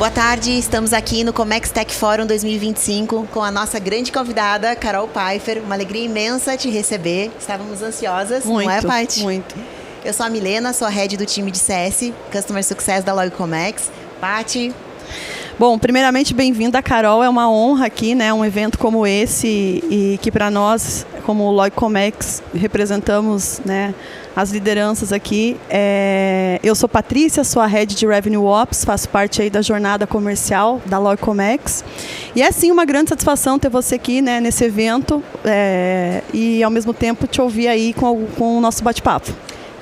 Boa tarde, estamos aqui no Comex Tech Forum 2025 com a nossa grande convidada, Carol Pfeiffer. Uma alegria imensa te receber. Estávamos ansiosas, muito, não é, Paty? Muito. Eu sou a Milena, sou a head do time de CS, Customer Success da Log Comex. Paty? Bom, primeiramente, bem-vinda, Carol. É uma honra aqui, né? Um evento como esse e que para nós, como Log Comex, representamos, né, as lideranças aqui. Eu sou Patrícia, sou a Head de Revenue Ops, faço parte aí da jornada comercial da Log Comex. E é sim uma grande satisfação ter você aqui, né, nesse evento e ao mesmo tempo te ouvir aí com o nosso bate-papo.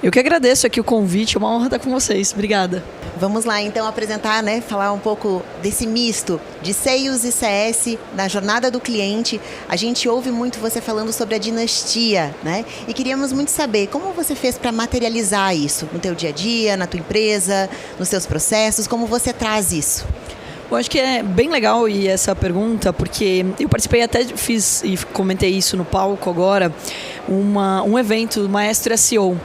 Eu que agradeço aqui o convite, é uma honra estar com vocês. Obrigada. Vamos lá, então, apresentar, né, falar um pouco desse misto de Sales e CS na jornada do cliente. A gente ouve muito você falando sobre a dinastia, né? E queríamos muito saber como você fez para materializar isso no teu dia a dia, na tua empresa, nos seus processos, como você traz isso? Eu acho que é bem legal essa pergunta, porque eu participei, até fiz e comentei isso no palco agora, um evento, Maestro SEO.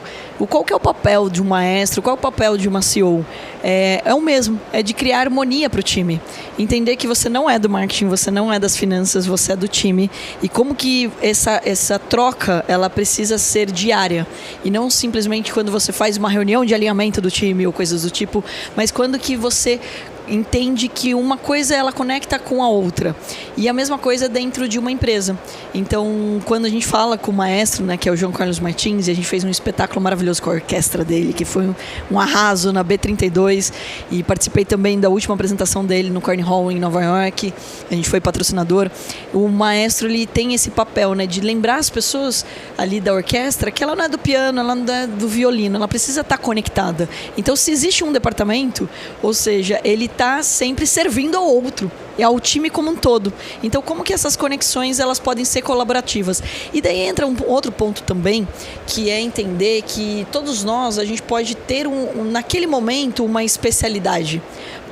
Qual que é o papel de um maestro? Qual é o papel de uma CEO? É o mesmo, é de criar harmonia para o time. Entender que você não é do marketing, você não é das finanças, você é do time. E como que essa troca, ela precisa ser diária. E não simplesmente quando você faz uma reunião de alinhamento do time ou coisas do tipo, mas quando que você entende que uma coisa ela conecta com a outra. E a mesma coisa dentro de uma empresa. Então, quando a gente fala com o maestro, né, que é o João Carlos Martins, e a gente fez um espetáculo maravilhoso com a orquestra dele, que foi um arraso na B32, e participei também da última apresentação dele no Carnegie Hall em Nova York, a gente foi patrocinador. O maestro, ele tem esse papel, né, de lembrar as pessoas ali da orquestra que ela não é do piano, ela não é do violino, ela precisa estar conectada. Então, se existe um departamento, ou seja, ele está sempre servindo ao outro e ao time como um todo. Então, como que essas conexões elas podem ser colaborativas? E daí entra um outro ponto também, que é entender que todos nós, a gente pode ter naquele momento uma especialidade.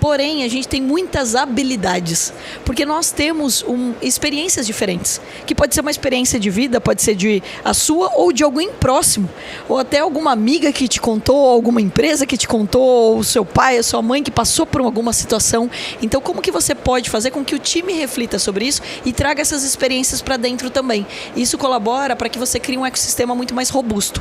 Porém, a gente tem muitas habilidades, porque nós temos experiências diferentes, que pode ser uma experiência de vida, pode ser a sua ou de alguém próximo, ou até alguma amiga que te contou, alguma empresa que te contou, ou o seu pai, a sua mãe que passou por alguma situação. Então, como que você pode fazer com que o time reflita sobre isso e traga essas experiências para dentro também? Isso colabora para que você crie um ecossistema muito mais robusto.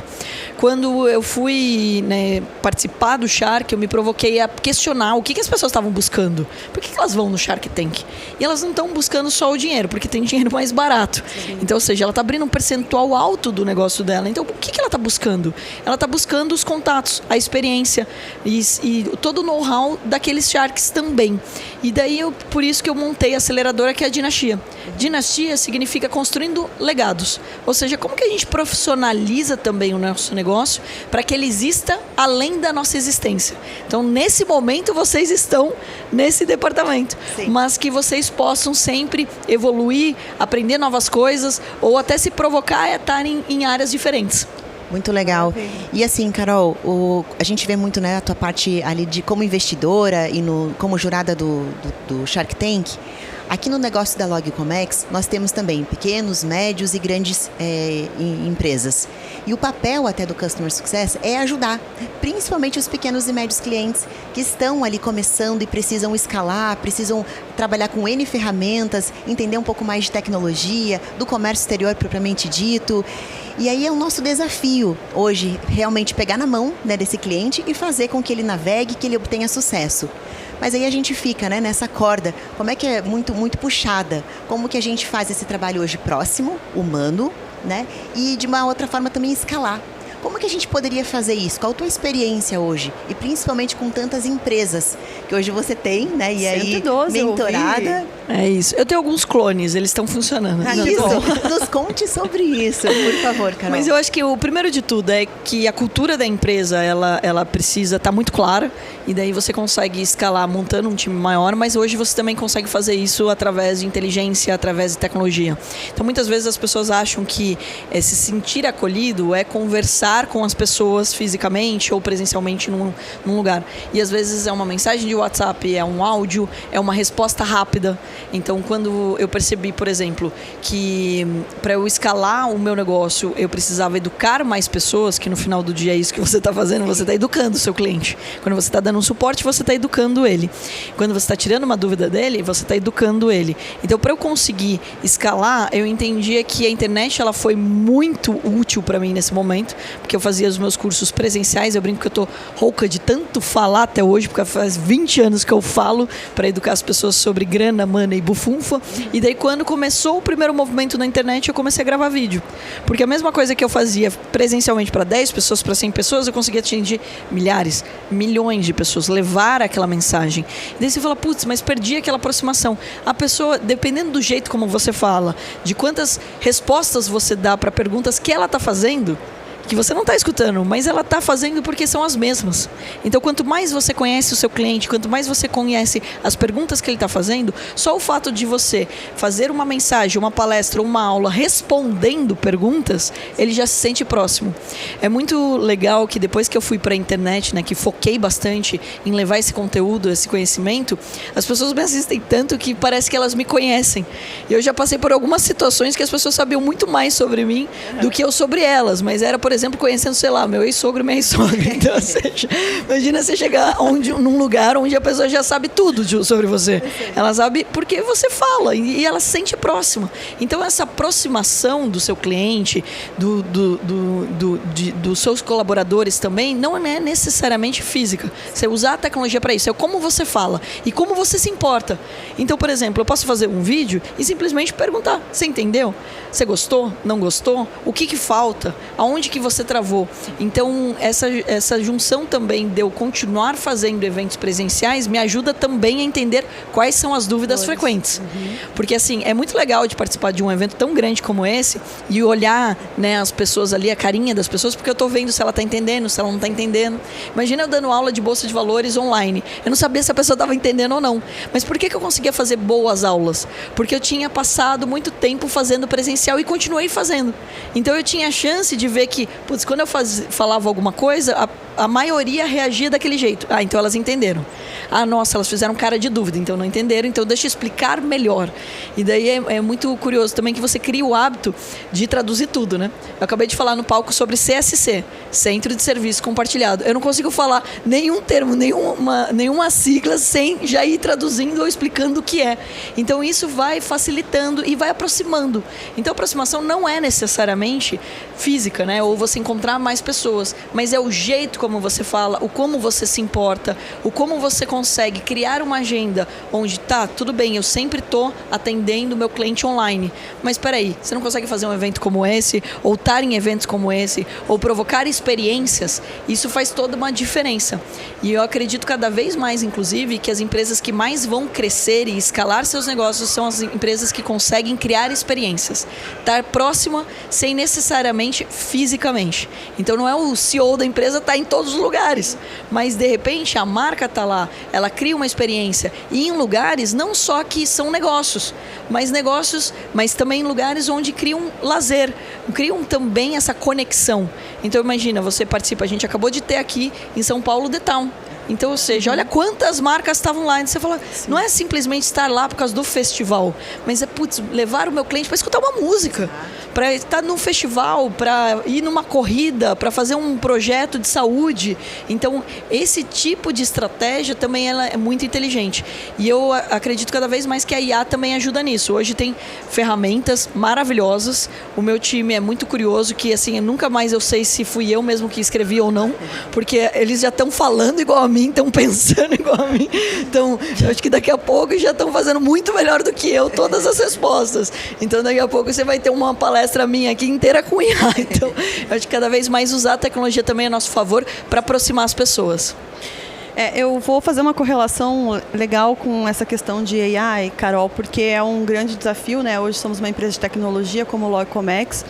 Quando eu fui, né, participar do Shark, eu me provoquei a questionar o que as pessoas estavam buscando. Por que elas vão no Shark Tank? E elas não estão buscando só o dinheiro, porque tem dinheiro mais barato. Sim. Então, ou seja, ela está abrindo um percentual alto do negócio dela. Então, o que ela está buscando? Ela está buscando os contatos, a experiência e todo o know-how daqueles Sharks também. E daí, por isso que eu montei a aceleradora, que é a Dinastia. Dinastia significa construindo legados. Ou seja, como que a gente profissionaliza também o nosso negócio para que ele exista além da nossa existência. Então, nesse momento, vocês estão nesse departamento. Sim. Mas que vocês possam sempre evoluir, aprender novas coisas ou até se provocar a estarem em áreas diferentes. Muito legal. E assim, Carol, a gente vê muito, né, a tua parte ali de como investidora e como jurada do Shark Tank. Aqui no negócio da Log Comex, nós temos também pequenos, médios e grandes empresas. E o papel até do Customer Success é ajudar, principalmente os pequenos e médios clientes que estão ali começando e precisam escalar, precisam trabalhar com N ferramentas, entender um pouco mais de tecnologia, do comércio exterior propriamente dito. E aí é o nosso desafio hoje, realmente pegar na mão, né, desse cliente e fazer com que ele navegue, que ele obtenha sucesso. Mas aí a gente fica, né, nessa corda, como é que é muito, muito puxada, como que a gente faz esse trabalho hoje próximo, humano, né, e de uma outra forma também escalar. Como que a gente poderia fazer isso? Qual a tua experiência hoje? E principalmente com tantas empresas que hoje você tem, né? E 112, aí, mentorada. É isso. Eu tenho alguns clones, eles estão funcionando. Isso. Nos conte sobre isso, por favor, Carol. Mas eu acho que o primeiro de tudo é que a cultura da empresa, ela precisa estar muito clara. E daí você consegue escalar montando um time maior, mas hoje você também consegue fazer isso através de inteligência, através de tecnologia. Então, muitas vezes as pessoas acham que se sentir acolhido é conversar com as pessoas fisicamente ou presencialmente num lugar. E às vezes é uma mensagem de WhatsApp, é um áudio, é uma resposta rápida. Então, quando eu percebi, por exemplo, que para eu escalar o meu negócio, eu precisava educar mais pessoas, que no final do dia é isso que você está fazendo, você está educando o seu cliente. Quando você está dando um suporte, você está educando ele. Quando você está tirando uma dúvida dele, você está educando ele. Então, para eu conseguir escalar, eu entendia que a internet ela foi muito útil para mim nesse momento, porque eu fazia os meus cursos presenciais, eu brinco que eu estou rouca de tanto falar até hoje, porque faz 20 anos que eu falo para educar as pessoas sobre grana, mana e bufunfa. E daí, quando começou o primeiro movimento na internet, eu comecei a gravar vídeo. Porque a mesma coisa que eu fazia presencialmente para 10 pessoas, para 100 pessoas, eu conseguia atingir milhares, milhões de pessoas, levar aquela mensagem. E daí você fala, putz, mas perdi aquela aproximação. A pessoa, dependendo do jeito como você fala, de quantas respostas você dá para perguntas que ela está fazendo, que você não está escutando, mas ela está fazendo porque são as mesmas. Então, quanto mais você conhece o seu cliente, quanto mais você conhece as perguntas que ele está fazendo, só o fato de você fazer uma mensagem, uma palestra, uma aula respondendo perguntas, ele já se sente próximo. É muito legal que depois que eu fui para a internet, né, que foquei bastante em levar esse conteúdo, esse conhecimento, as pessoas me assistem tanto que parece que elas me conhecem. Eu já passei por algumas situações que as pessoas sabiam muito mais sobre mim do que eu sobre elas, mas era, por exemplo, conhecendo, sei lá, meu ex-sogro e minha ex-sogra. Então, seja, imagina você chegar num lugar onde a pessoa já sabe tudo sobre você. Ela sabe porque você fala e ela se sente próxima. Então, essa aproximação do seu cliente, dos seus colaboradores também, não é necessariamente física. Você usar a tecnologia para isso. É como você fala e como você se importa. Então, por exemplo, eu posso fazer um vídeo e simplesmente perguntar, você entendeu? Você gostou? Não gostou? O que falta? Aonde que você travou? Então, essa junção também de eu continuar fazendo eventos presenciais me ajuda também a entender quais são as dúvidas frequentes. Porque, assim, é muito legal de participar de um evento tão grande como esse e olhar, né, as pessoas ali, a carinha das pessoas, porque eu estou vendo se ela está entendendo, se ela não está entendendo. Imagina eu dando aula de Bolsa de Valores online. Eu não sabia se a pessoa estava entendendo ou não. Mas por que eu conseguia fazer boas aulas? Porque eu tinha passado muito tempo fazendo presencial e continuei fazendo. Então, eu tinha a chance de ver que, putz, quando eu falava alguma coisa, a maioria reagia daquele jeito. Ah, então elas entenderam. Ah, nossa, elas fizeram cara de dúvida, então não entenderam, então deixa eu explicar melhor. E daí é muito curioso também que você cria o hábito de traduzir tudo, né? Eu acabei de falar no palco sobre CSC, Centro de Serviço Compartilhado. Eu não consigo falar nenhum termo, nenhuma sigla sem já ir traduzindo ou explicando o que é. Então isso vai facilitando e vai aproximando. Então a aproximação não é necessariamente física, né? Ou você encontrar mais pessoas, mas é o jeito como você fala, o como você se importa, o como você consegue criar uma agenda onde tá, tudo bem, eu sempre tô atendendo o meu cliente online, mas peraí, você não consegue fazer um evento como esse, ou estar em eventos como esse, ou provocar experiências, isso faz toda uma diferença. E eu acredito cada vez mais, inclusive, que as empresas que mais vão crescer e escalar seus negócios são as empresas que conseguem criar experiências, estar próxima sem necessariamente fisicamente. Então não é o CEO da empresa estar em todos os lugares, mas de repente a marca está lá, ela cria uma experiência e em lugares não só que são negócios, mas também em lugares onde criam lazer, criam também essa conexão. Então imagina, você participa, a gente acabou de ter aqui em São Paulo The Town. Então, ou seja, olha quantas marcas estavam lá. E você fala, não é simplesmente estar lá por causa do festival, mas é, putz, levar o meu cliente para escutar uma música, para estar num festival, para ir numa corrida, para fazer um projeto de saúde. Então, esse tipo de estratégia também ela é muito inteligente. E eu acredito cada vez mais que a IA também ajuda nisso. Hoje tem ferramentas maravilhosas. O meu time é muito curioso, que assim, nunca mais eu sei se fui eu mesmo que escrevi ou não, porque eles já estão falando igual a mim, estão pensando igual a mim. Então, eu acho que daqui a pouco já estão fazendo muito melhor do que eu todas as respostas. Então, daqui a pouco você vai ter uma palestra minha aqui inteira com IA. Então, eu acho que cada vez mais usar a tecnologia também a nosso favor para aproximar as pessoas. Eu vou fazer uma correlação legal com essa questão de AI, Carol, porque é um grande desafio, né? Hoje somos uma empresa de tecnologia como o LogComeX.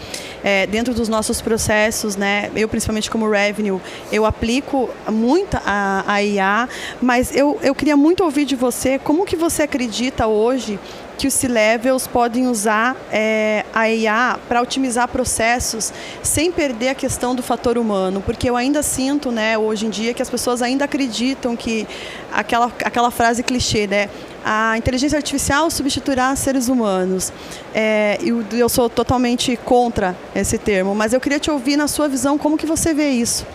Dentro dos nossos processos, né? Eu principalmente como Revenue, eu aplico muito a IA, mas eu queria muito ouvir de você como que você acredita hoje que os C-Levels podem usar a IA para otimizar processos sem perder a questão do fator humano? Porque eu ainda sinto, né, hoje em dia, que as pessoas ainda acreditam que aquela frase clichê, né? A inteligência artificial substituirá seres humanos. Eu sou totalmente contra esse termo, mas eu queria te ouvir, na sua visão, como que você vê isso?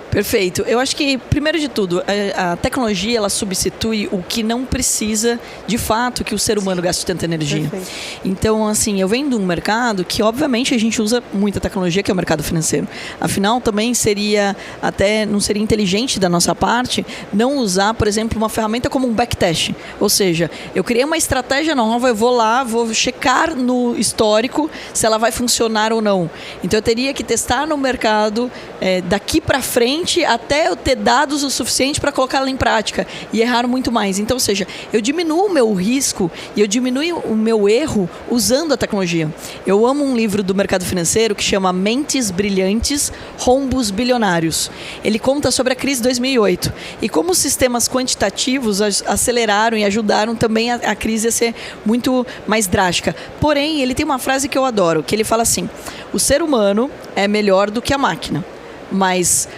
Perfeito. Eu acho que, primeiro de tudo, a tecnologia ela substitui o que não precisa, de fato, que o ser humano gaste tanta energia. Perfeito. Então, assim, eu venho de um mercado que, obviamente, a gente usa muita tecnologia, que é o mercado financeiro. Afinal, também não seria inteligente da nossa parte não usar, por exemplo, uma ferramenta como um backtest. Ou seja, eu criei uma estratégia nova, eu vou lá, vou checar no histórico se ela vai funcionar ou não. Então, eu teria que testar no mercado daqui para frente até eu ter dados o suficiente para colocá-la em prática e errar muito mais. Então, ou seja, eu diminuo o meu risco e eu diminuo o meu erro usando a tecnologia. Eu amo um livro do mercado financeiro que chama Mentes Brilhantes, Rombos Bilionários. Ele conta sobre a crise de 2008 e como os sistemas quantitativos aceleraram e ajudaram também a crise a ser muito mais drástica. Porém, ele tem uma frase que eu adoro, que ele fala assim: o ser humano é melhor do que a máquina, mas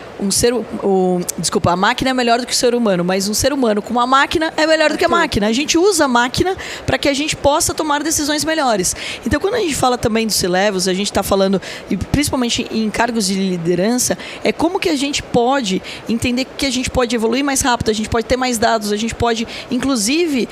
a máquina é melhor do que o ser humano, mas um ser humano com uma máquina é melhor do que a máquina. A gente usa a máquina para que a gente possa tomar decisões melhores. Então, quando a gente fala também dos C-Levels, a gente está falando, e principalmente em cargos de liderança, é como que a gente pode entender que a gente pode evoluir mais rápido, a gente pode ter mais dados, a gente pode, inclusive,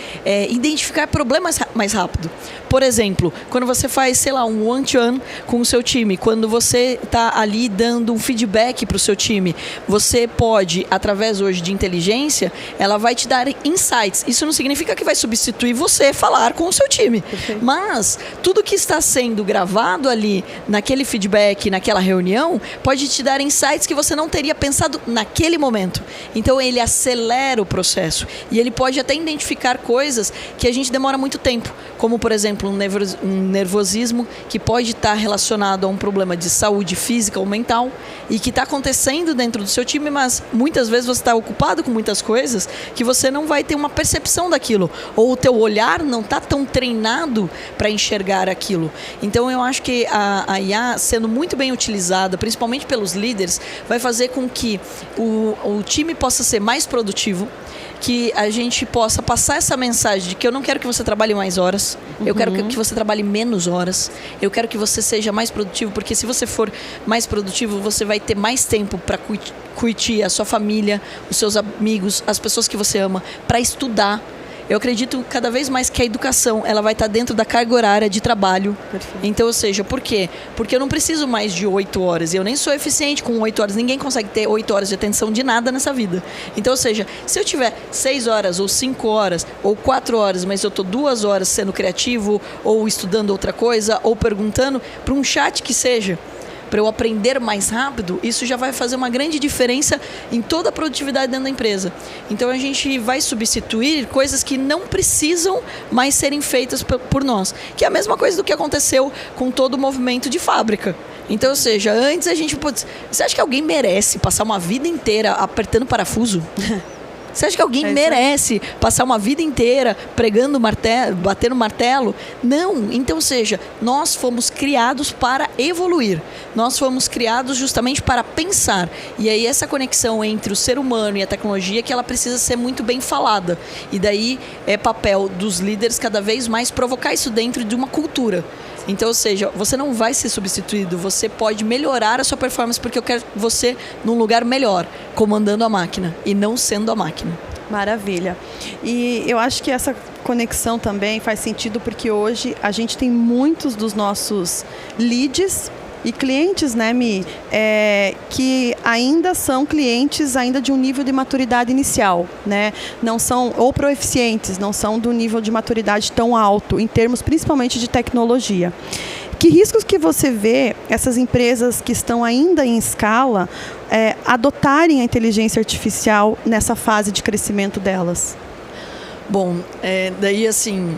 identificar problemas mais rápido. Por exemplo, quando você faz, um one-to-one com o seu time, quando você está ali dando um feedback para o seu time, você pode, através hoje de inteligência, ela vai te dar insights. Isso não significa que vai substituir você falar com o seu time. Perfeito. Mas tudo que está sendo gravado ali, naquele feedback, naquela reunião, pode te dar insights que você não teria pensado naquele momento. Então, ele acelera o processo. E ele pode até identificar coisas que a gente demora muito tempo. Como, por exemplo, um nervosismo que pode estar relacionado a um problema de saúde física ou mental e que está acontecendo dentro do seu time, mas muitas vezes você está ocupado com muitas coisas que você não vai ter uma percepção daquilo, ou o teu olhar não está tão treinado para enxergar aquilo. Então, eu acho que a IA, sendo muito bem utilizada, principalmente pelos líderes, vai fazer com que o time possa ser mais produtivo, que a gente possa passar essa mensagem de que eu não quero que você trabalhe mais horas, eu quero que você trabalhe menos horas, eu quero que você seja mais produtivo, porque se você for mais produtivo, você vai ter mais tempo para curtir a sua família, os seus amigos, as pessoas que você ama, para estudar. Eu acredito cada vez mais que a educação ela vai estar dentro da carga horária de trabalho. Perfeito. Então, ou seja, por quê? Porque eu não preciso mais de 8 horas. Eu nem sou eficiente com 8 horas. Ninguém consegue ter 8 horas de atenção de nada nessa vida. Então, ou seja, se eu tiver 6 horas ou 5 horas ou 4 horas, mas eu estou 2 horas sendo criativo ou estudando outra coisa ou perguntando para um chat que seja, para eu aprender mais rápido, isso já vai fazer uma grande diferença em toda a produtividade dentro da empresa. Então, a gente vai substituir coisas que não precisam mais serem feitas por nós, que é a mesma coisa do que aconteceu com todo o movimento de fábrica. Então, ou seja, antes a gente... Você acha que alguém merece passar uma vida inteira apertando parafuso? Você acha que alguém merece passar uma vida inteira pregando martelo, batendo martelo? Não. Então, ou seja, nós fomos criados para evoluir. Nós fomos criados justamente para pensar. E aí essa conexão entre o ser humano e a tecnologia que ela precisa ser muito bem falada. E daí é papel dos líderes cada vez mais provocar isso dentro de uma cultura. Então, ou seja, você não vai ser substituído, você pode melhorar a sua performance porque eu quero você num lugar melhor, comandando a máquina e não sendo a máquina. Maravilha. E eu acho que essa conexão também faz sentido porque hoje a gente tem muitos dos nossos leads e clientes, né, Mi, que ainda são clientes ainda de um nível de maturidade inicial, né? Não são, ou proeficientes, não são do nível de maturidade tão alto, em termos principalmente de tecnologia. Que riscos que você vê essas empresas que estão ainda em escala adotarem a inteligência artificial nessa fase de crescimento delas? Bom, daí assim,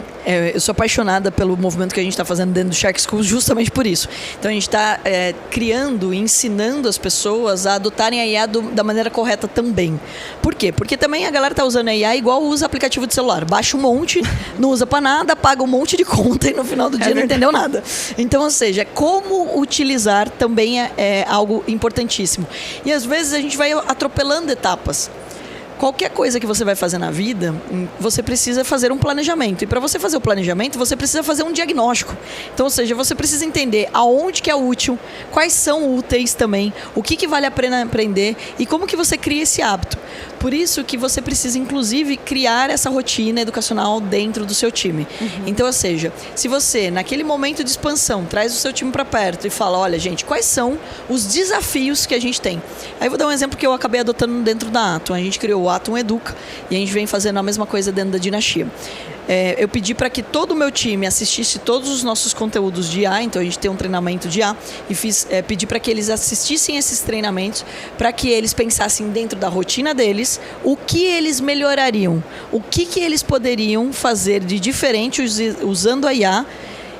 eu sou apaixonada pelo movimento que a gente está fazendo dentro do Shark School justamente por isso. Então a gente está criando e ensinando as pessoas a adotarem a IA da maneira correta também. Por quê? Porque também a galera está usando a IA igual usa aplicativo de celular. Baixa um monte, não usa para nada, paga um monte de conta e no final do dia não entendeu nada. Então, ou seja, como utilizar também é algo importantíssimo. E às vezes a gente vai atropelando etapas. Qualquer coisa que você vai fazer na vida, você precisa fazer um planejamento. E para você fazer o planejamento, você precisa fazer um diagnóstico. Então, ou seja, você precisa entender aonde que é útil, quais são úteis também, o que vale a pena aprender e como que você cria esse hábito. Por isso que você precisa, inclusive, criar essa rotina educacional dentro do seu time. Então, ou seja, se você, naquele momento de expansão, traz o seu time para perto e fala, olha, gente, quais são os desafios que a gente tem? Aí eu vou dar um exemplo que eu acabei adotando dentro da Atom. A gente criou o Atom Educa e a gente vem fazendo a mesma coisa dentro da Dinastia. Eu pedi para que todo o meu time assistisse todos os nossos conteúdos de IA, então a gente tem um treinamento de IA, e pedi para que eles assistissem esses treinamentos, para que eles pensassem dentro da rotina deles, o que eles melhorariam, o que eles poderiam fazer de diferente usando a IA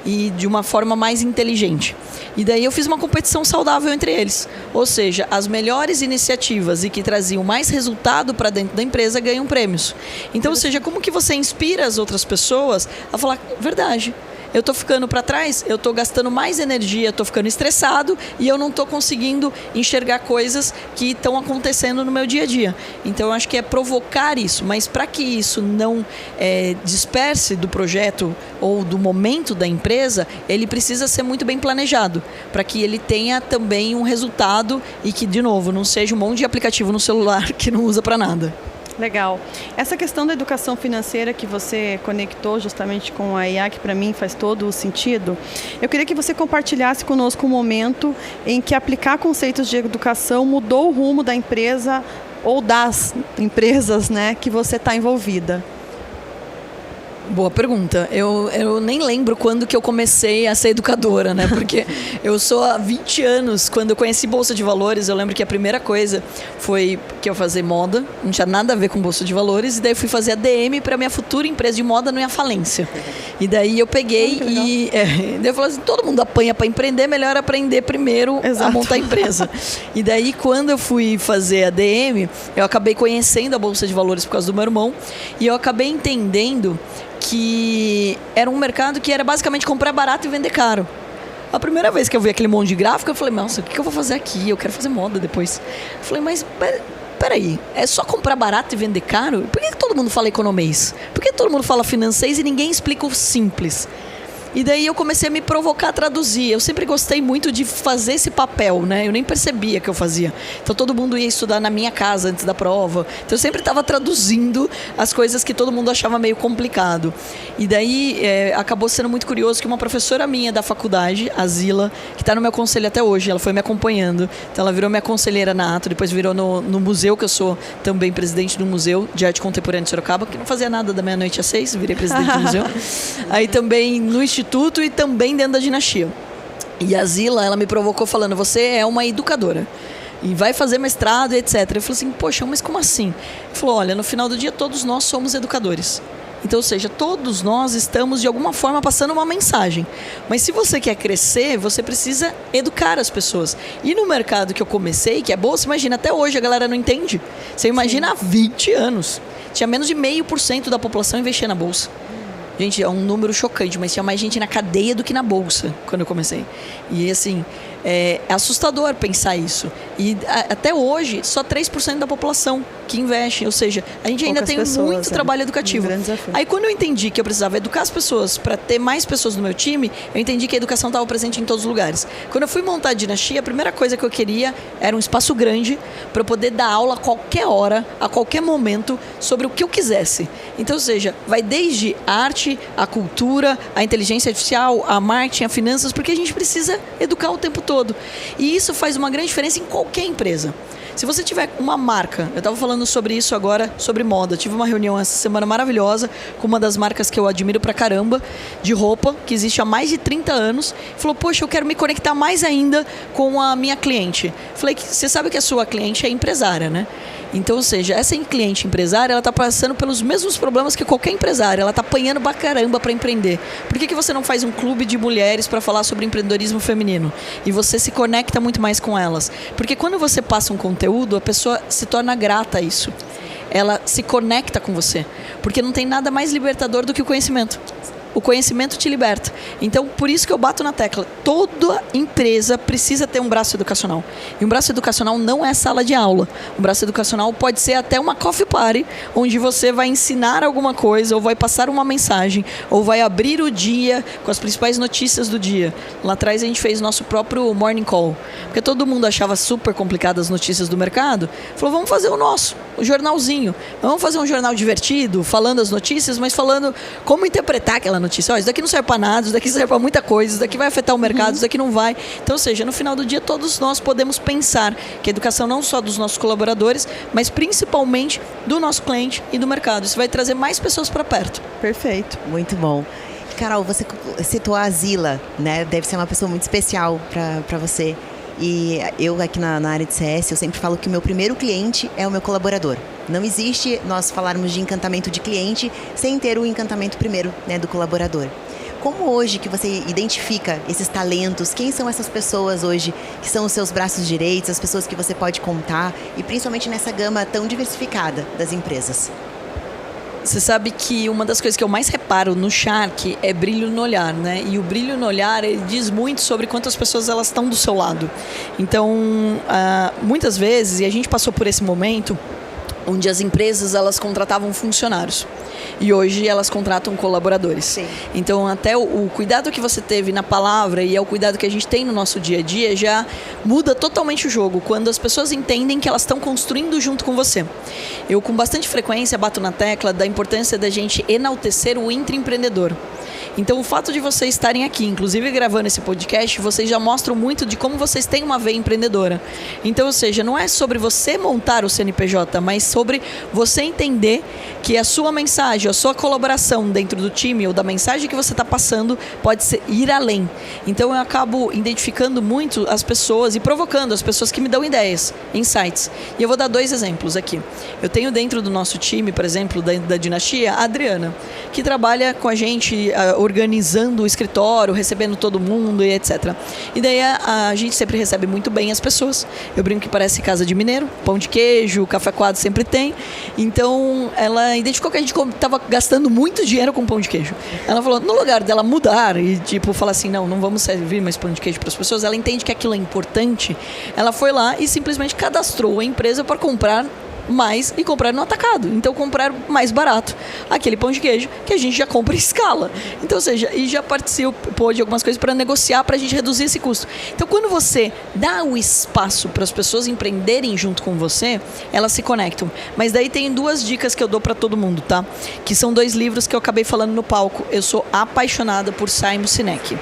e de uma forma mais inteligente. E daí eu fiz uma competição saudável entre eles. Ou seja, as melhores iniciativas e que traziam mais resultado para dentro da empresa ganham prêmios. Então, ou seja, como que você inspira as outras pessoas a falar, verdade, eu estou ficando para trás, eu estou gastando mais energia, estou ficando estressado e eu não estou conseguindo enxergar coisas que estão acontecendo no meu dia a dia. Então, eu acho que é provocar isso, mas para que isso não disperse do projeto ou do momento da empresa, ele precisa ser muito bem planejado, para que ele tenha também um resultado e que, de novo, não seja um monte de aplicativo no celular que não usa para nada. Legal. Essa questão da educação financeira que você conectou justamente com a IA, que para mim faz todo o sentido, eu queria que você compartilhasse conosco um momento em que aplicar conceitos de educação mudou o rumo da empresa ou das empresas, né, que você está envolvida. Boa pergunta. Eu nem lembro quando que eu comecei a ser educadora, né? Porque eu sou há 20 anos. Quando eu conheci Bolsa de Valores, eu lembro que a primeira coisa foi que eu fazia moda. Não tinha nada a ver com Bolsa de Valores. E daí eu fui fazer ADM para minha futura empresa de moda não ir à falência. E daí eu peguei daí eu falei assim, todo mundo apanha para empreender, melhor aprender primeiro a montar a empresa. E daí quando eu fui fazer ADM, eu acabei conhecendo a Bolsa de Valores por causa do meu irmão. E eu acabei entendendo que era um mercado que era basicamente comprar barato e vender caro. A primeira vez que eu vi aquele monte de gráfico, eu falei, nossa, o que eu vou fazer aqui? Eu quero fazer moda depois. Eu falei, mas peraí, é só comprar barato e vender caro? Por que todo mundo fala economês? Por que todo mundo fala financeis e ninguém explica o simples? E daí eu comecei a me provocar a traduzir. Eu sempre gostei muito de fazer esse papel, né? Eu nem percebia que eu fazia. Então todo mundo ia estudar na minha casa antes da prova. Então eu sempre estava traduzindo as coisas que todo mundo achava meio complicado. E daí acabou sendo muito curioso que uma professora minha da faculdade, a Zila, que está no meu conselho até hoje, ela foi me acompanhando. Então ela virou minha conselheira na Ato, depois virou no museu, que eu sou também presidente do Museu de Arte Contemporânea de Sorocaba, que não fazia nada da meia-noite às 6, virei presidente do museu. Aí também no Instituto e também dentro da Dinastia. E a Zila, ela me provocou falando, você é uma educadora e vai fazer mestrado e etc. Eu falei assim, poxa, mas como assim? Ele falou, olha, no final do dia todos nós somos educadores. Então, ou seja, todos nós estamos de alguma forma passando uma mensagem. Mas se você quer crescer, você precisa educar as pessoas. E no mercado que eu comecei, que é bolsa, imagina, até hoje a galera não entende. Você imagina há 20 anos. Tinha menos de 0,5% da população investia na bolsa. Gente, é um número chocante, mas tinha mais gente na cadeia do que na bolsa quando eu comecei. E assim, é assustador pensar isso. E até hoje, só 3% da população que investe. Ou seja, a gente ainda tem muito trabalho educativo. Aí quando eu entendi que eu precisava educar as pessoas para ter mais pessoas no meu time, eu entendi que a educação estava presente em todos os lugares. Quando eu fui montar a Dinastia, a primeira coisa que eu queria era um espaço grande para eu poder dar aula a qualquer hora, a qualquer momento, sobre o que eu quisesse. Então, ou seja, vai desde a arte, a cultura, a inteligência artificial, a marketing, a finanças, porque a gente precisa educar o tempo todo. E isso faz uma grande diferença em qualquer empresa. Se você tiver uma marca, eu estava falando sobre isso agora, sobre moda. Tive uma reunião essa semana maravilhosa com uma das marcas que eu admiro pra caramba, de roupa, que existe há mais de 30 anos. Falou, poxa, eu quero me conectar mais ainda com a minha cliente. Falei, você sabe que a sua cliente é empresária, né? Então, ou seja, essa cliente empresária, ela está passando pelos mesmos problemas que qualquer empresária. Ela está apanhando pra caramba para empreender. Por que você não faz um clube de mulheres para falar sobre empreendedorismo feminino? E você se conecta muito mais com elas. Porque quando você passa um conteúdo, a pessoa se torna grata a isso. Ela se conecta com você. Porque não tem nada mais libertador do que o conhecimento. O conhecimento te liberta. Então, por isso que eu bato na tecla. Toda empresa precisa ter um braço educacional. E um braço educacional não é sala de aula. Um braço educacional pode ser até uma coffee party, onde você vai ensinar alguma coisa, ou vai passar uma mensagem, ou vai abrir o dia com as principais notícias do dia. Lá atrás a gente fez nosso próprio morning call. Porque todo mundo achava super complicadas as notícias do mercado. Falou, vamos fazer o nosso, o jornalzinho. Vamos fazer um jornal divertido, falando as notícias, mas falando como interpretar aquela notícia. Isso daqui não serve para nada, isso daqui serve para muita coisa, isso daqui vai afetar o mercado, isso daqui não vai. Então, ou seja, no final do dia, todos nós podemos pensar que a educação não só dos nossos colaboradores, mas principalmente do nosso cliente e do mercado. Isso vai trazer mais pessoas para perto. Perfeito. Muito bom. Carol, você citou a Zila, né? Deve ser uma pessoa muito especial para você. E eu aqui na área de CS, eu sempre falo que o meu primeiro cliente é o meu colaborador. Não existe nós falarmos de encantamento de cliente sem ter o encantamento primeiro, né, do colaborador. Como hoje que você identifica esses talentos? Quem são essas pessoas hoje que são os seus braços direitos, as pessoas que você pode contar e principalmente nessa gama tão diversificada das empresas? Você sabe que uma das coisas que eu mais reparo no Shark é brilho no olhar, né? E o brilho no olhar, ele diz muito sobre quantas pessoas elas estão do seu lado. Então, muitas vezes, e a gente passou por esse momento, onde as empresas elas contratavam funcionários. E hoje elas contratam colaboradores. Sim. Então, até o cuidado que você teve na palavra e é o cuidado que a gente tem no nosso dia a dia já muda totalmente o jogo, quando as pessoas entendem que elas estão construindo junto com você. Eu, com bastante frequência, bato na tecla da importância da gente enaltecer o intraempreendedor. Então, o fato de vocês estarem aqui, inclusive gravando esse podcast, vocês já mostram muito de como vocês têm uma veia empreendedora. Então, ou seja, não é sobre você montar o CNPJ, mas sobre você entender que a sua mensagem, a sua colaboração dentro do time ou da mensagem que você está passando pode ir além. Então, eu acabo identificando muito as pessoas e provocando as pessoas que me dão ideias, insights. E eu vou dar 2 exemplos aqui. Eu tenho dentro do nosso time, por exemplo, da Dinastia, a Adriana, que trabalha com a gente organizando o escritório, recebendo todo mundo e etc. E daí a gente sempre recebe muito bem as pessoas. Eu brinco que parece casa de mineiro, pão de queijo, café coado sempre tem. Então, ela identificou que a gente estava gastando muito dinheiro com pão de queijo. Ela falou, no lugar dela mudar e falar assim, não vamos servir mais pão de queijo para as pessoas, ela entende que aquilo é importante. Ela foi lá e simplesmente cadastrou a empresa para comprar mais e comprar no atacado. Então, comprar mais barato aquele pão de queijo que a gente já compra em escala. Então, ou seja, e já participou de algumas coisas para negociar, para a gente reduzir esse custo. Então, quando você dá o espaço para as pessoas empreenderem junto com você, elas se conectam. Mas daí tem 2 dicas que eu dou para todo mundo, tá? Que são 2 livros que eu acabei falando no palco. Eu sou apaixonada por Simon Sinek.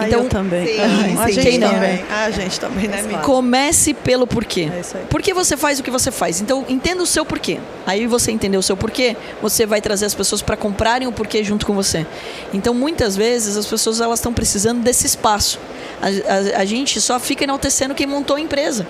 Então, eu também. A gente também, né, amiga? Comece pelo porquê. É isso aí. Por que você faz o que você faz? Então, entenda o seu porquê. Aí você entender o seu porquê, você vai trazer as pessoas para comprarem o porquê junto com você. Então, muitas vezes, as pessoas elas estão precisando desse espaço. A gente só fica enaltecendo quem montou a empresa.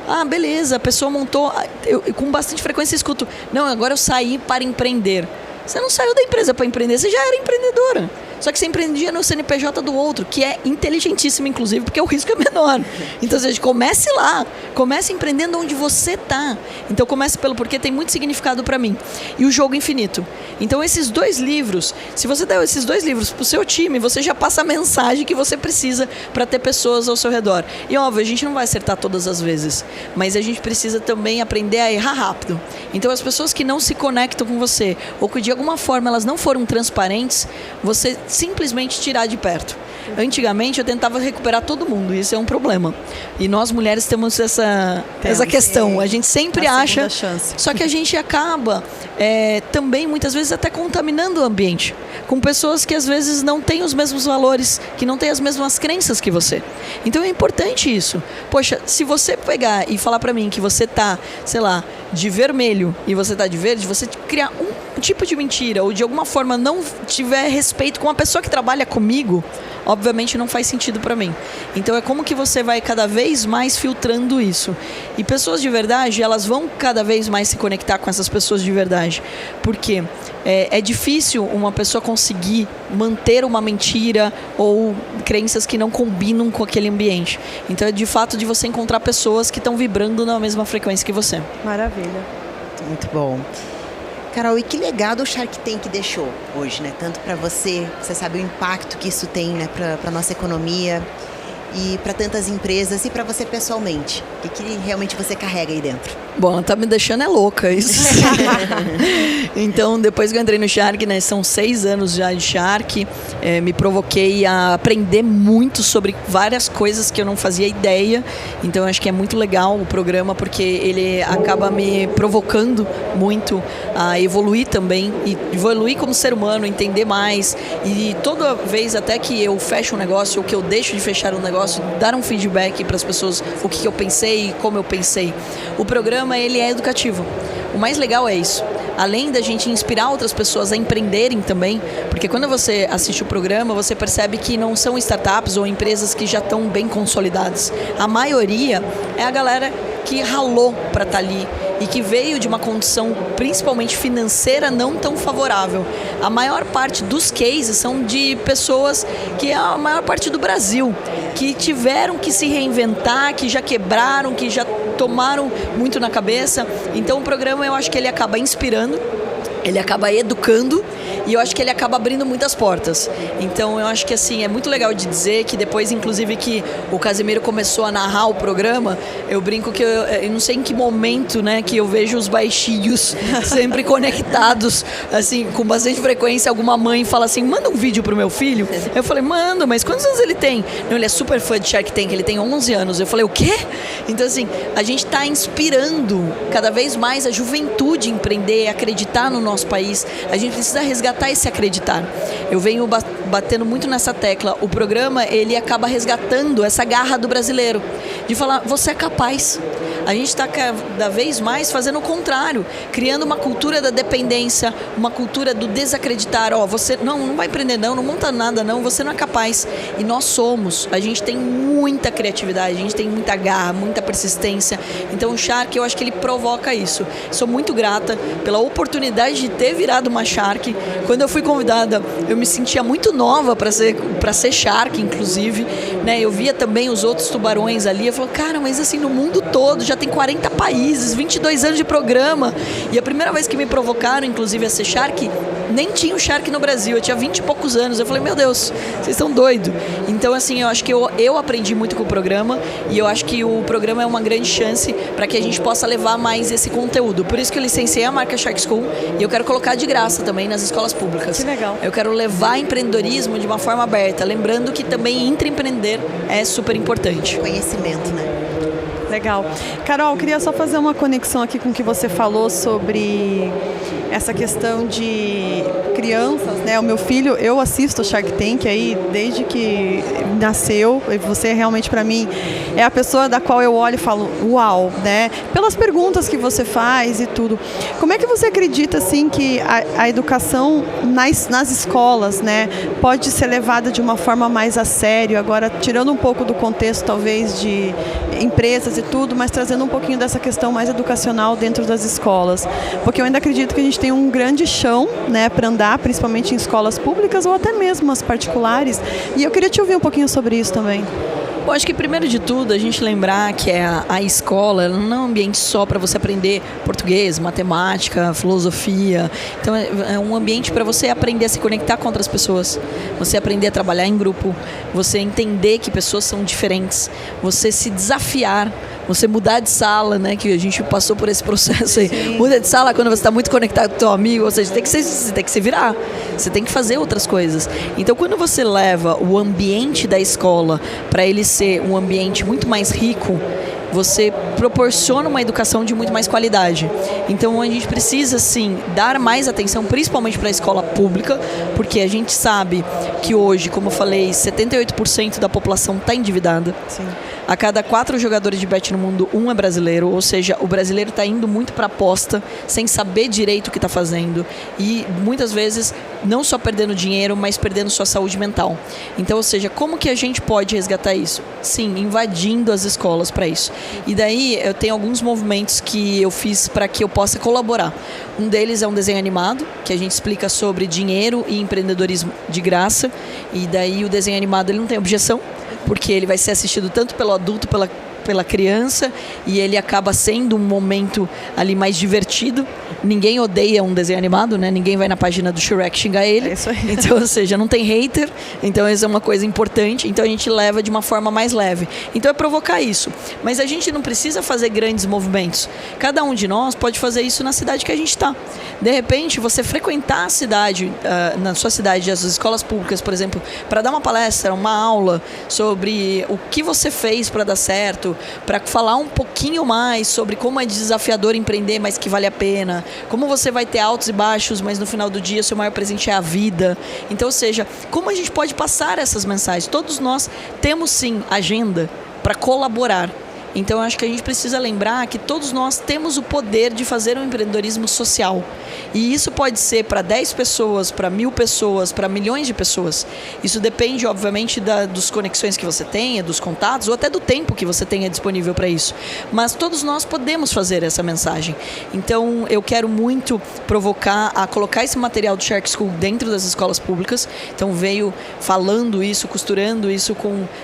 Ah, beleza, a pessoa montou... Eu com bastante frequência escuto, não, agora eu saí para empreender. Você não saiu da empresa para empreender, você já era empreendedora. Só que você empreendia no CNPJ do outro, que é inteligentíssimo, inclusive, porque o risco é menor. Então, ou seja, comece lá. Comece empreendendo onde você está. Então, comece pelo porquê, tem muito significado para mim. E o Jogo Infinito. Então, esses 2 livros, se você der esses 2 livros para o seu time, você já passa a mensagem que você precisa para ter pessoas ao seu redor. E, óbvio, a gente não vai acertar todas as vezes, mas a gente precisa também aprender a errar rápido. Então, as pessoas que não se conectam com você, ou que de alguma forma elas não foram transparentes, você simplesmente tirar de perto. Antigamente eu tentava recuperar todo mundo, isso é um problema. E nós mulheres temos essa questão. A gente sempre acha, só que a gente acaba também muitas vezes até contaminando o ambiente com pessoas que às vezes não têm os mesmos valores, que não têm as mesmas crenças que você. Então é importante isso. Poxa, se você pegar e falar pra mim que você tá, sei lá, de vermelho e você tá de verde, você criar um tipo de mentira ou de alguma forma não tiver respeito com a pessoa que trabalha comigo, obviamente não faz sentido para mim. Então é como que você vai cada vez mais filtrando isso. E pessoas de verdade, elas vão cada vez mais se conectar com essas pessoas de verdade. Porque é difícil uma pessoa conseguir manter uma mentira ou crenças que não combinam com aquele ambiente. Então é de fato de você encontrar pessoas que estão vibrando na mesma frequência que você. Maravilha. Muito bom. Carol, e que legado o Shark Tank deixou hoje, né? Tanto para você sabe o impacto que isso tem, né, para nossa economia e para tantas empresas e para você pessoalmente. O que realmente você carrega aí dentro? Bom, ela tá me deixando louca, isso. Então, depois que eu entrei no Shark, né, são 6 anos já de Shark, me provoquei a aprender muito sobre várias coisas que eu não fazia ideia. Então, eu acho que é muito legal o programa, porque ele acaba me provocando muito a evoluir também, e evoluir como ser humano, entender mais. E toda vez até que eu fecho um negócio, ou que eu deixo de fechar um negócio, dar um feedback para as pessoas, o que eu pensei e como eu pensei. O programa, ele é educativo. O mais legal é isso. Além da gente inspirar outras pessoas a empreenderem também, porque quando você assiste o programa, você percebe que não são startups ou empresas que já estão bem consolidadas. A maioria é a galera que ralou para estar ali e que veio de uma condição, principalmente financeira, não tão favorável. A maior parte dos cases são de pessoas que é a maior parte do Brasil, que tiveram que se reinventar, que já quebraram, que já tomaram muito na cabeça. Então o programa, eu acho que ele acaba inspirando, ele acaba educando e eu acho que ele acaba abrindo muitas portas. Então eu acho que assim, é muito legal de dizer que depois, inclusive, que o Casimiro começou a narrar o programa, eu brinco que eu não sei em que momento, né, que eu vejo os baixinhos sempre conectados, assim, com bastante frequência. Alguma mãe fala assim, manda um vídeo pro meu filho. Eu falei, manda, mas quantos anos ele tem? Não, ele é super fã de Shark Tank, ele tem 11 anos. Eu falei, o quê? Então assim, a gente tá inspirando cada vez mais a juventude a empreender, a acreditar no nosso país. A gente precisa resgatar esse acreditar. Eu venho batendo muito nessa tecla. O programa, ele acaba resgatando essa garra do brasileiro, de falar, você é capaz. A gente está cada vez mais fazendo o contrário, criando uma cultura da dependência, uma cultura do desacreditar. Você não vai empreender não monta nada não, você não é capaz. E nós somos. A gente tem muita criatividade, a gente tem muita garra, muita persistência. Então o Shark, eu acho que ele provoca isso. Sou muito grata pela oportunidade de ter virado uma Shark. Quando eu fui convidada, eu me sentia muito nova para ser Shark, inclusive, né? Eu via também os outros tubarões ali, eu falei, cara, mas assim, no mundo todo, já tem 40 países, 22 anos de programa, e a primeira vez que me provocaram, inclusive, a ser Shark, nem tinha o Shark no Brasil, eu tinha 20 e poucos anos, eu falei, meu Deus, vocês estão doidos. Então, assim, eu acho que eu aprendi muito com o programa, e eu acho que o programa é uma grande chance para que a gente possa levar mais esse conteúdo. Por isso que eu licenciei a marca Shark School, e eu quero colocar de graça também nas escolas públicas. Que legal. Eu quero levar empreendedorismo de uma forma aberta, lembrando que também intraempreender é super importante. Conhecimento, né? Legal. Carol, queria só fazer uma conexão aqui com o que você falou sobre essa questão de crianças, né? O meu filho, eu assisto o Shark Tank aí desde que nasceu, e você realmente, para mim, é a pessoa da qual eu olho e falo, uau, né? Pelas perguntas que você faz e tudo. Como é que você acredita, assim, que a educação nas escolas, né, pode ser levada de uma forma mais a sério, agora tirando um pouco do contexto, talvez, de empresas e tudo, mas trazendo um pouquinho dessa questão mais educacional dentro das escolas? Porque eu ainda acredito que a gente tem um grande chão, né, para andar, principalmente em escolas públicas ou até mesmo as particulares. E eu queria te ouvir um pouquinho sobre isso também. Bom, acho que primeiro de tudo a gente lembrar que a escola não é um ambiente só para você aprender português, matemática, filosofia. Então é um ambiente para você aprender a se conectar com outras pessoas, você aprender a trabalhar em grupo, você entender que pessoas são diferentes, você se desafiar, você mudar de sala, né, que a gente passou por esse processo aí. Sim. Muda de sala quando você está muito conectado com o teu amigo, ou seja, você tem que se virar, você tem que fazer outras coisas. Então quando você leva o ambiente da escola para ele ser um ambiente muito mais rico, você proporciona uma educação de muito mais qualidade. Então a gente precisa, sim, dar mais atenção, principalmente para a escola pública, porque a gente sabe que hoje, como eu falei, 78% da população está endividada. Sim. A cada 4 jogadores de bet no mundo, 1 é brasileiro, ou seja, o brasileiro está indo muito para aposta, sem saber direito o que está fazendo e muitas vezes não só perdendo dinheiro, mas perdendo sua saúde mental. Então, ou seja, como que a gente pode resgatar isso? Sim, invadindo as escolas para isso. E daí eu tenho alguns movimentos que eu fiz para que eu possa colaborar. Um deles é um desenho animado, que a gente explica sobre dinheiro e empreendedorismo de graça. E daí o desenho animado ele não tem objeção, porque ele vai ser assistido tanto pelo adulto, pela criança, e ele acaba sendo um momento ali mais divertido. Ninguém odeia um desenho animado, né? Ninguém vai na página do Shrek xingar ele. É isso aí. Então, ou seja, não tem hater. Então, isso é uma coisa importante. Então, a gente leva de uma forma mais leve. Então, é provocar isso. Mas a gente não precisa fazer grandes movimentos. Cada um de nós pode fazer isso na cidade que a gente está. De repente, você frequentar a cidade, na sua cidade, as escolas públicas, por exemplo, para dar uma palestra, uma aula sobre o que você fez para dar certo, para falar um pouquinho mais sobre como é desafiador empreender, mas que vale a pena, como você vai ter altos e baixos, mas no final do dia seu maior presente é a vida. Então, ou seja, como a gente pode passar essas mensagens? Todos nós temos sim agenda para colaborar. Então, eu acho que a gente precisa lembrar que todos nós temos o poder de fazer um empreendedorismo social. E isso pode ser para 10 pessoas, para 1.000 pessoas, para milhões de pessoas. Isso depende, obviamente, das conexões que você tenha, dos contatos, ou até do tempo que você tenha disponível para isso. Mas todos nós podemos fazer essa mensagem. Então, eu quero muito provocar a colocar esse material do Shark School dentro das escolas públicas. Então, veio falando isso, costurando isso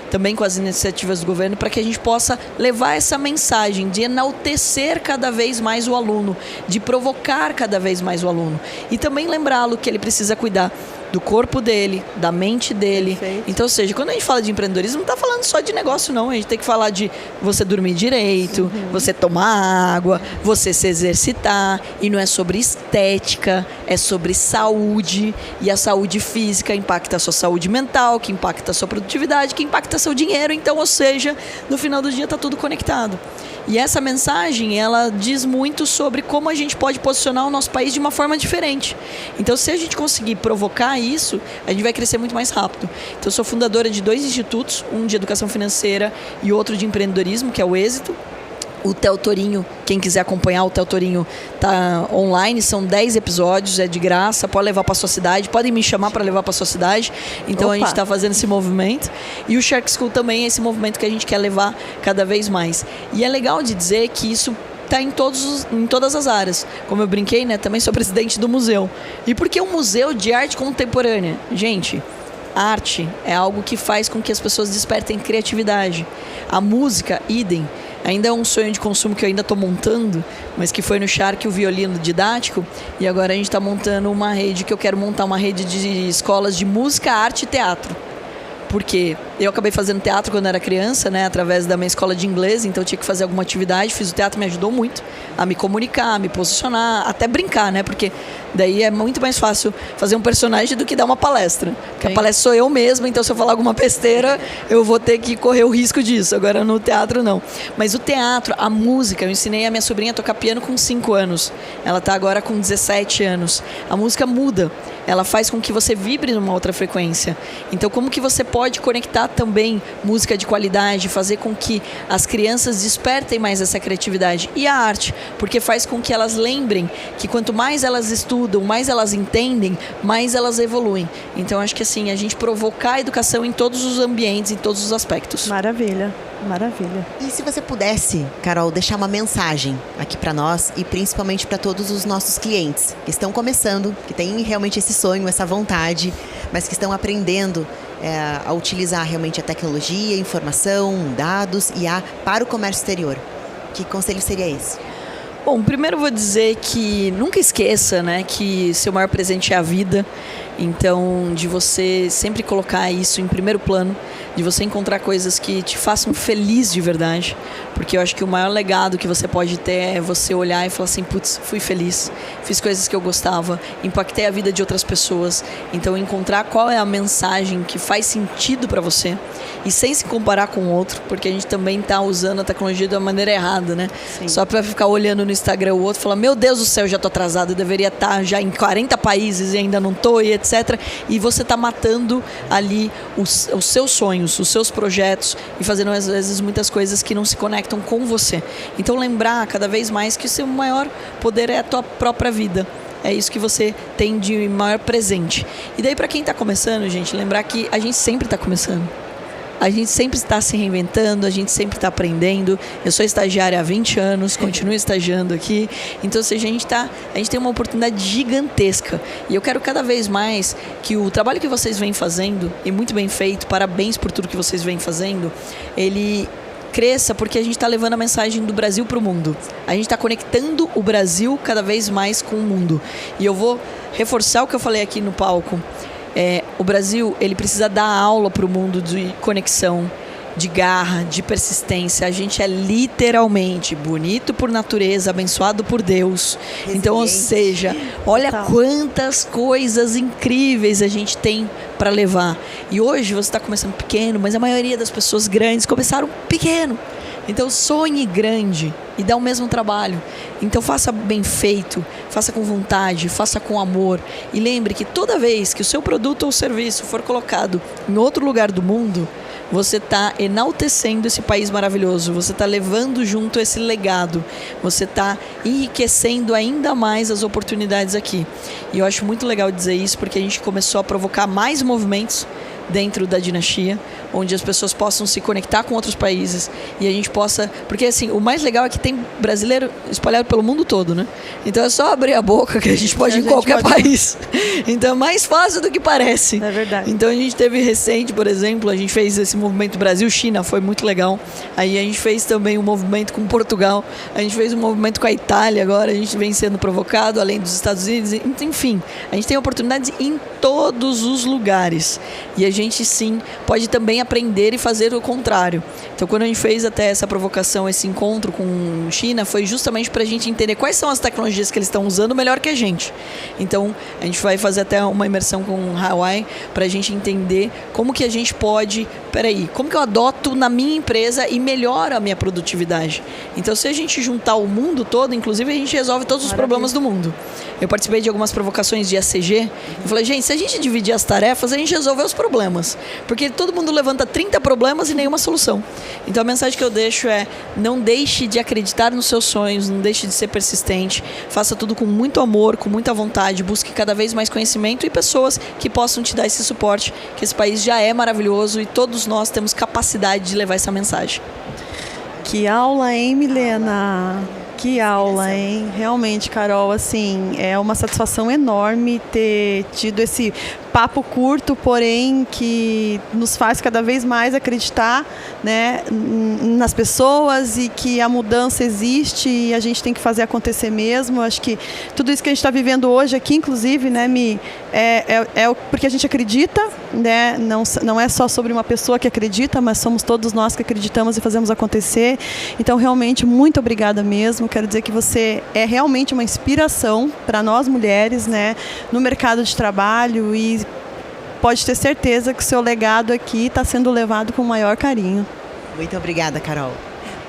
também com as iniciativas do governo, para que a gente possa levar essa mensagem de enaltecer cada vez mais o aluno, de provocar cada vez mais o aluno. E também lembrá-lo que ele precisa cuidar do corpo dele, da mente dele. Perfeito. Então, ou seja, quando a gente fala de empreendedorismo, não está falando só de negócio, não. A gente tem que falar de você dormir direito, você tomar água, você se exercitar. E não é sobre estética, é sobre saúde. E a saúde física impacta a sua saúde mental, que impacta a sua produtividade, que impacta seu dinheiro. Então, ou seja, no final do dia está tudo conectado. E essa mensagem, ela diz muito sobre como a gente pode posicionar o nosso país de uma forma diferente. Então, se a gente conseguir provocar isso, a gente vai crescer muito mais rápido. Então, eu sou fundadora de 2 institutos, um de educação financeira e outro de empreendedorismo, que é o Êxito. O Theo Torinho, quem quiser acompanhar, o Theo Torinho tá online, são 10 episódios, é de graça, pode levar para sua cidade, podem me chamar para levar para sua cidade. Então, Opa. a gente está fazendo esse movimento. E o Shark School também é esse movimento que a gente quer levar cada vez mais. E é legal de dizer que isso está em todas as áreas. Como eu brinquei, né? Também sou presidente do museu. E por que um museu de arte contemporânea? Gente, arte é algo que faz com que as pessoas despertem criatividade. A música, idem. Ainda é um sonho de consumo que eu ainda estou montando, mas que foi no Shark o violino didático. E agora a gente está montando uma rede, que eu quero montar uma rede de escolas de música, arte e teatro. Porque eu acabei fazendo teatro quando era criança, né, através da minha escola de inglês, então eu tinha que fazer alguma atividade. Fiz o teatro, me ajudou muito a me comunicar, a me posicionar, até brincar, né? Porque daí é muito mais fácil fazer um personagem do que dar uma palestra. Porque a palestra sou eu mesma, então se eu falar alguma besteira, eu vou ter que correr o risco disso. Agora no teatro não. Mas o teatro, a música, eu ensinei a minha sobrinha a tocar piano com 5 anos. Ela está agora com 17 anos. A música muda. Ela faz com que você vibre numa outra frequência. Então, como que você pode conectar também música de qualidade, fazer com que as crianças despertem mais essa criatividade? E a arte, porque faz com que elas lembrem que quanto mais elas estudam, mais elas entendem, mais elas evoluem. Então, acho que assim, a gente provocar a educação em todos os ambientes, em todos os aspectos. Maravilha, maravilha. E se você pudesse, Carol, deixar uma mensagem aqui para nós e principalmente para todos os nossos clientes que estão começando, que têm realmente esse sonho, essa vontade, mas que estão aprendendo a utilizar realmente a tecnologia, informação, dados, IA para o comércio exterior. Que conselho seria esse? Bom, primeiro eu vou dizer que nunca esqueça, né, que seu maior presente é a vida. Então, de você sempre colocar isso em primeiro plano, de você encontrar coisas que te façam feliz de verdade, porque eu acho que o maior legado que você pode ter é você olhar e falar assim, putz, fui feliz, fiz coisas que eu gostava, impactei a vida de outras pessoas. Então, encontrar qual é a mensagem que faz sentido para você e sem se comparar com o outro, porque a gente também está usando a tecnologia de uma maneira errada, né? Sim. Só para ficar olhando no Instagram, o outro fala, meu Deus do céu, já tô atrasado, eu deveria estar já em 40 países e ainda não tô, e etc. E você tá matando ali os seus sonhos, os seus projetos e fazendo, às vezes, muitas coisas que não se conectam com você. Então, lembrar cada vez mais que o seu maior poder é a tua própria vida. É isso que você tem de maior presente. E daí, para quem está começando, gente, lembrar que a gente sempre está começando. A gente sempre está se reinventando, a gente sempre está aprendendo. Eu sou estagiária há 20 anos, continuo estagiando aqui. Então, ou seja, a gente tem uma oportunidade gigantesca. E eu quero cada vez mais que o trabalho que vocês vêm fazendo, e muito bem feito, parabéns por tudo que vocês vêm fazendo, ele cresça, porque a gente está levando a mensagem do Brasil para o mundo. A gente está conectando o Brasil cada vez mais com o mundo. E eu vou reforçar o que eu falei aqui no palco. O Brasil, ele precisa dar aula para o mundo de conexão, de garra, de persistência. A gente é literalmente bonito por natureza, abençoado por Deus. Resiliente. Então, ou seja, olha quantas coisas incríveis a gente tem para levar. E hoje você está começando pequeno, mas a maioria das pessoas grandes começaram pequeno. Então sonhe grande e dá o mesmo trabalho. Então faça bem feito, faça com vontade, faça com amor. E lembre que toda vez que o seu produto ou serviço for colocado em outro lugar do mundo, você está enaltecendo esse país maravilhoso, você está levando junto esse legado, você está enriquecendo ainda mais as oportunidades aqui. E eu acho muito legal dizer isso, porque a gente começou a provocar mais movimentos dentro da dinastia, onde as pessoas possam se conectar com outros países e a gente possa... Porque, assim, o mais legal é que tem brasileiro espalhado pelo mundo todo, né? Então é só abrir a boca que a gente pode ir em qualquer país. Então é mais fácil do que parece. É verdade. Então a gente teve recente, por exemplo, a gente fez esse movimento Brasil-China, foi muito legal. Aí a gente fez também um movimento com Portugal, a gente fez um movimento com a Itália agora, a gente vem sendo provocado, além dos Estados Unidos. Enfim, a gente tem oportunidades em todos os lugares. E a gente, sim, pode também aprender e fazer o contrário. Então, quando a gente fez até essa provocação, esse encontro com China, foi justamente para a gente entender quais são as tecnologias que eles estão usando melhor que a gente. Então, a gente vai fazer até uma imersão com Hawaii para a gente entender como que a gente pode... como que eu adoto na minha empresa e melhoro a minha produtividade? Então, se a gente juntar o mundo todo, inclusive, a gente resolve todos os problemas do mundo. Eu participei de algumas provocações de ESG. Eu falei, gente, se a gente dividir as tarefas, a gente resolve os problemas. Porque todo mundo levanta 30 problemas e nenhuma solução. Então a mensagem que eu deixo é: não deixe de acreditar nos seus sonhos, não deixe de ser persistente, faça tudo com muito amor, com muita vontade, busque cada vez mais conhecimento e pessoas que possam te dar esse suporte, que esse país já é maravilhoso e todos nós temos capacidade de levar essa mensagem. Que aula, hein, Milena? Que aula, hein? Realmente, Carol, assim, é uma satisfação enorme ter tido esse papo curto, porém que nos faz cada vez mais acreditar, né, nas pessoas e que a mudança existe e a gente tem que fazer acontecer mesmo. Acho que tudo isso que a gente está vivendo hoje aqui, inclusive, né, porque a gente acredita, né, não é só sobre uma pessoa que acredita, mas somos todos nós que acreditamos e fazemos acontecer. Então, realmente, muito obrigada mesmo. Quero dizer que você é realmente uma inspiração para nós mulheres, né, no mercado de trabalho, e pode ter certeza que o seu legado aqui está sendo levado com o maior carinho. Muito obrigada, Carol.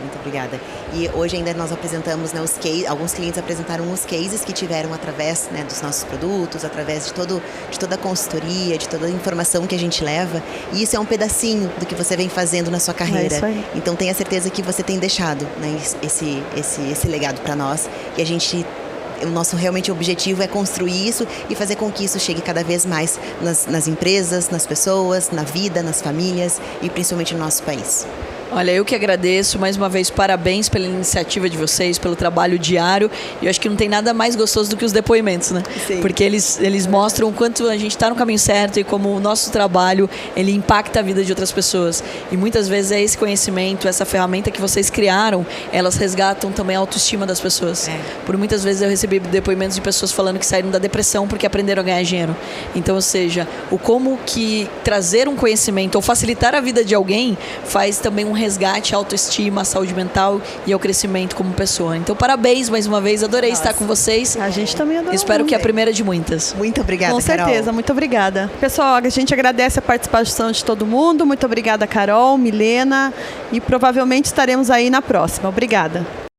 Muito obrigada. E hoje ainda nós apresentamos, né, os cases, alguns clientes apresentaram os cases que tiveram através, né, dos nossos produtos, através de toda a consultoria, de toda a informação que a gente leva. E isso é um pedacinho do que você vem fazendo na sua carreira. É isso aí. Então tenha certeza que você tem deixado, né, esse legado para nós. E o nosso realmente objetivo é construir isso e fazer com que isso chegue cada vez mais nas empresas, nas pessoas, na vida, nas famílias e principalmente no nosso país. Olha, eu que agradeço, mais uma vez, parabéns pela iniciativa de vocês, pelo trabalho diário. E eu acho que não tem nada mais gostoso do que os depoimentos, né? Sim. Porque eles mostram o quanto a gente está no caminho certo e como o nosso trabalho, ele impacta a vida de outras pessoas. E muitas vezes é esse conhecimento, essa ferramenta que vocês criaram, elas resgatam também a autoestima das pessoas. Por muitas vezes eu recebi depoimentos de pessoas falando que saíram da depressão porque aprenderam a ganhar dinheiro. Então, ou seja, o como que trazer um conhecimento ou facilitar a vida de alguém faz também um resgate à autoestima, à saúde mental e ao crescimento como pessoa. Então, parabéns mais uma vez, adorei estar com vocês. A gente também adorou. Espero que é a primeira de muitas. Muito obrigada, Com certeza, Carol. muito obrigada. Pessoal, a gente agradece a participação de todo mundo. Muito obrigada, Carol, Milena, e provavelmente estaremos aí na próxima. Obrigada.